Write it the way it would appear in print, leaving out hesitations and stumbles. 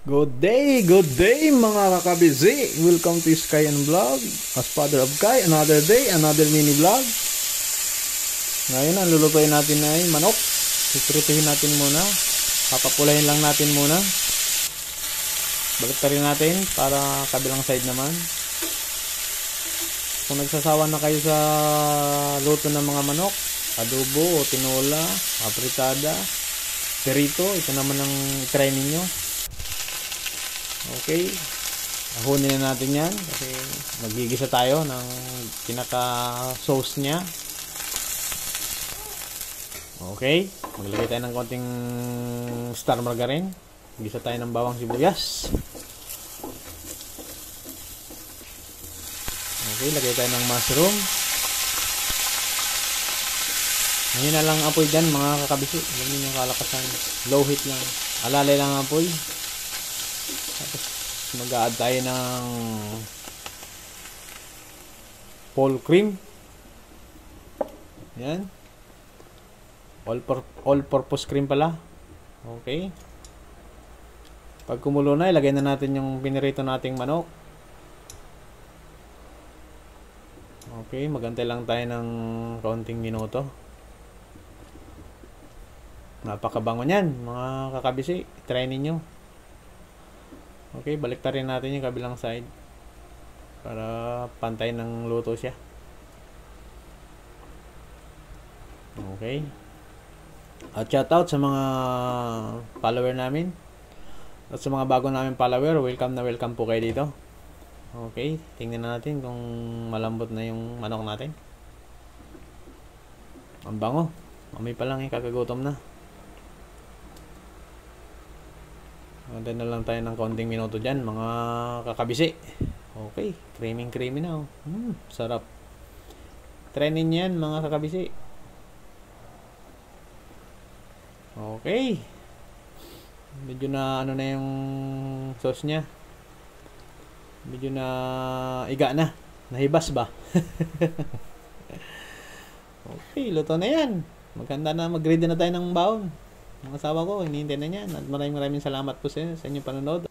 Good day mga kakabizi. Welcome to Sky and Vlog. As Father of Kai, another day, another mini vlog. Ngayon ang lulutuin natin ay manok. Iprituhin natin muna. Papapulahin lang natin muna. Baliktarin natin para kabilang side naman. Kung nagsasawa na kayo sa luto ng mga manok, adobo o tinola, apritada, perito, ito naman ang try ninyo. Okay, ahunin na natin yan kasi magigisa tayo ng pinaka-sauce nya. Okay, maglagay tayo ng konting star margarine. Gisa tayo ng bawang sibuyas. Okay, lagay tayo ng mushroom. Ngayon na lang apoy dyan mga kakabisi. Ganyan yung kalakasan. Low heat lang. Alalay lang ang apoy. Tapos mag-a-add tayo ng whole cream. Yan. All-purpose cream pala. Okay. Pag kumulo na, ilagay na natin yung pinirito nating manok. Okay, magantay lang tayo ng kaunting minuto. Napakabango niyan, mga kakabisi. Try ninyo. Okay, baliktarin natin yung kabilang side para pantay ng luto siya. Okay. At shoutout sa mga follower namin. At sa mga bago namin follower, welcome na welcome po kayo dito. Okay, tingnan natin kung malambot na yung manok natin. Ang bango. Amoy pa lang, kakagutom na. Andan na lang tayo ng konting minuto dyan, mga kakabisi. Okay, creamy na. Sarap. Try ninyo yan, mga kakabisi. Okay. Medyo na ano na yung sauce nya. Medyo na iga na. Nahibas ba? Okay, luto na yan. Maganda na, mag-ready na tayo ng baon. Mga asawa ko, hinihintay na yan. At maraming salamat po sa inyong panonood.